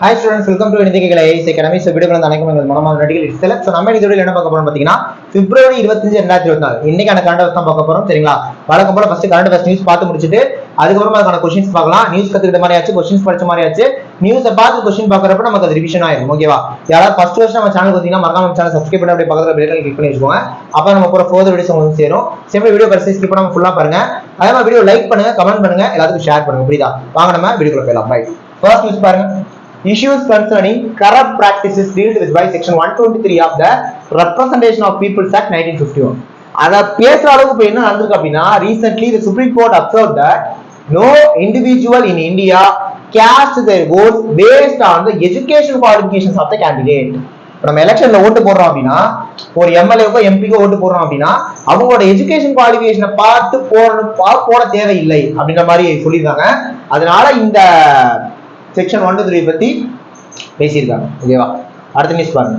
Hi students, welcome to Nidhikala AIS Academy. So video வந்து அனைக்கும் எங்கள் மனமான நடிகள் இட்ஸெல்ஃப். So நம்ம இந்த வீடியோல என்ன பார்க்க போறோம் பாத்தீங்கன்னா February 25 2024 இன்னைக்கான கரண்ட் அஃபேர்ஸ் தான் பார்க்க போறோம். சரிங்களா? வழக்கம் போல ஃபர்ஸ்ட் கரண்ட் அஃபேர்ஸ் நியூஸ் பார்த்து முடிச்சிட்டு அதுக்கு அப்புறமா அதுக்கான क्वेश्चंस பார்க்கலாம். நியூஸ் கத்துக்கிட்ட மாதிரி ஆச்சு, क्वेश्चंस படிச்ச மாதிரி ஆச்சு. நியூஸை பார்த்து क्वेश्चन பார்க்கறப்ப நமக்கு அது ரிவிஷன் ஆயிடும். ஓகேவா? யாராவது ஃபர்ஸ்ட் வருஷம் நம்ம சேனலுக்கு வந்தீங்கன்னா மறக்காம நம்ம சேனலை சப்ஸ்கிரைப் பண்ணி அப்படியே பக்கத்துல பெல் ஐகானை கிளிக் பண்ணி வச்சுக்கோங்க. அப்ப நம்ம போற ஃபர்தர் வீடியோஸ் உங்களுக்கு சேரும். சிம்பிள் வீடியோ பர்சேஸ் ஸ்கிப் பண்ணாம ஃபுல்லா பாருங்க. அதே மாதிரி வீடியோ லைக் பண்ணுங்க, கமெண்ட் பண்ணுங்க, எல்லாத்துக்கும் ஷேர் பண்ணுங்க. புரியுதா? வாங்க நம்ம வீடியோக்குள்ள போலாம். பை. ஃபர்ஸ்ட் நியூஸ் பாருங்க. Issues concerning corrupt practices dealt with by section 123 of the Representation of Peoples Act 1951. அத பேசுற அளவுக்கு இப்ப என்ன நடந்திருக்கு அப்படின்னா recently the Supreme Court observed that no individual in India cast their votes based on the education qualifications of the candidate. நம்ம எலெக்ஷன்ல ஓட்டு போடுறோம் அப்படின்னா ஒரு எம்எல்ஏக்கோ எம்பிக்கோ ஓட்டு போடுறோம் அப்படின்னா அவங்களோட எஜுகேஷன் குவாலிஃபிகேஷனை பார்த்து போட தேவையில்லை அப்படின்ற மாதிரி சொல்லியிருக்காங்க. அதனால இந்த செக்ஷன் 123 பத்தி பேசியிருக்காங்க. ஓகேவா? அடுத்த நியூஸ் பாருங்க.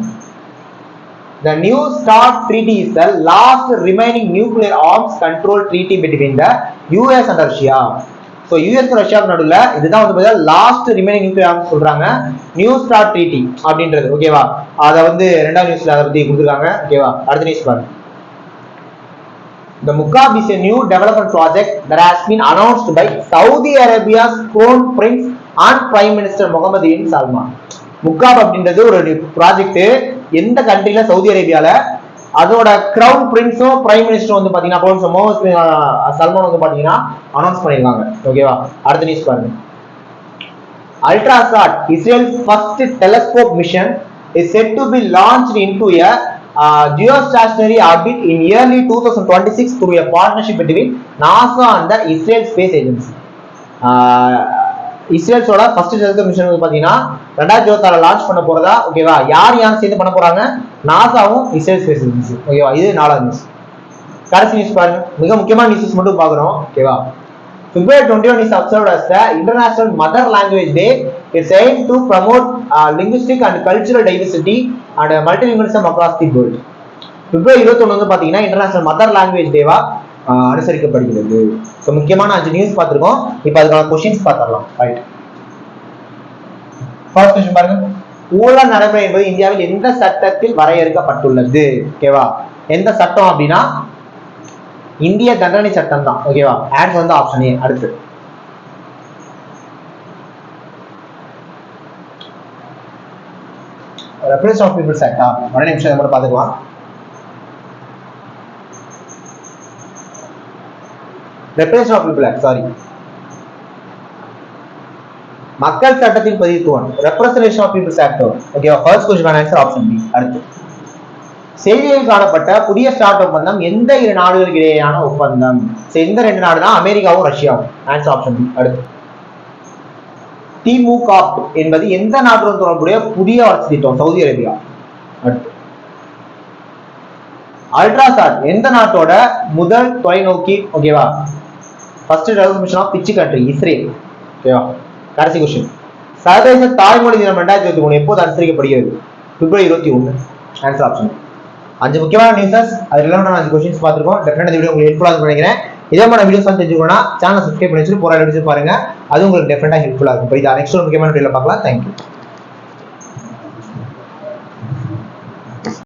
The New START treaty is the last remaining nuclear arms control treaty between the US and Russia. So US and Russia நடுவுல இதுதான் வந்து பார்த்தா லாஸ்ட் ரிமைனிங் நியூக்ளியர் ஆர்ம்ஸ் சொல்றாங்க. நியூ ஸ்டார்ட் ட்ரீட்டி அப்படின்றது. ஓகேவா? அத வந்து இரண்டாவது நியூஸ்ல அத பத்தி கொடுத்திருக்காங்க. ஓகேவா? அடுத்த நியூஸ் பாருங்க. The Muqab is a new development project that has been announced by Saudi Arabia's Crown Prince and Prime Minister Mohammed bin Salman. Muqab அப்படின்றது ஒரு ப்ராஜெக்ட் எந்த கண்ட்ரில சவுதி அரேபியால அதோட கிரவுன் பிரின்ஸும் பிரைம் மினிஸ்டரும் வந்து பாத்தீங்கன்னா முகமது சல்மான் வந்து பாத்தீங்கன்னா அனௌன்ஸ் பண்ணிருக்காங்க. ஓகேவா? அடுத்த நியூஸ் பாருங்க. Ultrasat, Israel's first telescope mission, is set to be launched into a geostationary orbit in early 2026 through a partnership between NASA and the Israel Space Agency. இஸ்ரேல்ஸோட ஃபர்ஸ்ட் டெலிஸ்கோப் மிஷன் வந்து பாத்தீங்கன்னா 2026 launch பண்ண போறதா. ஓகேவா? யார் சேர்ந்து பண்ண போறாங்க? நாசாவும் இஸ்ரேல் ஸ்பேஸ் ஏஜென்சி. ஓகேவா? இது நாலாவது நியூஸ். கடைசி நியூஸ் பாருங்க. மிக முக்கியமான நியூஸ் மட்டும் பாக்குறோம். ஓகேவா? February 21 is observed as the International Mother Language Day. It's aimed to promote linguistic and cultural diversity and multilingualism across the world. February 21 வந்து பாத்தீங்கன்னா இன்டர்நேஷனல் மதர் லாங்குவேஜ் டேவா அனுசரிக்கப்படுகிறது. சோ முக்கியமான 5 நியூஸ் பார்த்திருக்கோம். இப்போ அதுக்கான क्वेश्चंस பார்த்தறலாம். ரைட். ஃபர்ஸ்ட் क्वेश्चन பாருங்க. ஊழல் நடைமுறை என்பது இந்தியாவில் எந்த சட்டத்தில் வரையறுக்கப்பட்டுள்ளது? ஓகேவா? எந்த சட்டம் அப்படினா இந்திய தண்டனை சட்டம் தான். ஓகேவா? ஆன்சர் வந்து ஆப்ஷன் ஏ. அடுத்து ரெப்ரசன்டேஷன் ஆஃப் பீப்பிள்ஸ் ஆக்ட். ஒரு நிமிஷம் இத மட்டும் பாத்துக்கலாம். Representation of people act, sorry, மக்கள் சட்டத்தின் பதிவுத்துவம். Representation of people's act. ஓகேவா? First question answer option B. அடுத்து செய்தியில் காணப்பட்ட புதிய ஸ்டார்ட் ஒப்பந்தம் எந்த இரு நாடுகளுக்கு இடையேயான ஒப்பந்தம்? எந்த ரெண்டு நாடுனா அமெரிக்காவும் ரஷ்யாவும். Answer option B. அடுத்து டிமுகாப் என்பது எந்த நாட்டுடன் தொடர்புடைய புதிய வளர்ச்சி திட்டம்? Saudi Arabia. அடுத்து அல்ட்ராசாட் எந்த நாட்டோட முதல் தொலைநோக்கி? ஓகேவா? First development mission of which country? Israel. ஓகேவா? கடைசி क्वेश्चन. சர்வதேச தாய்மொழி தினம் 2023 எப்போது அனுசரிக்கப்படுகிறது? பிப்ரவரி 21. Answer option. 5 முக்கியமான நியூஸஸ் அது ரிலேட்டடான 5 क्वेश्चंस பார்த்திருக்கோம். டெஃபினட்டா இந்த வீடியோ உங்களுக்கு ஹெல்ப்ஃபுல்லா இருக்கும்னு நினைக்கிறேன். இதே மாதிரி வீடியோஸ் வந்து தெரிஞ்சுக்கணும்னா சேனலை சப்ஸ்கிரைப் பண்ணி வச்சுட்டு போற வீடியோஸ் பாருங்க. அது உங்களுக்கு டெஃபினட்டா ஹெல்ப்ஃபுல்லா இருக்கும். புரியுதா? நெக்ஸ்ட் ஒரு முக்கியமான வீடியோல பார்க்கலாம். Thank you.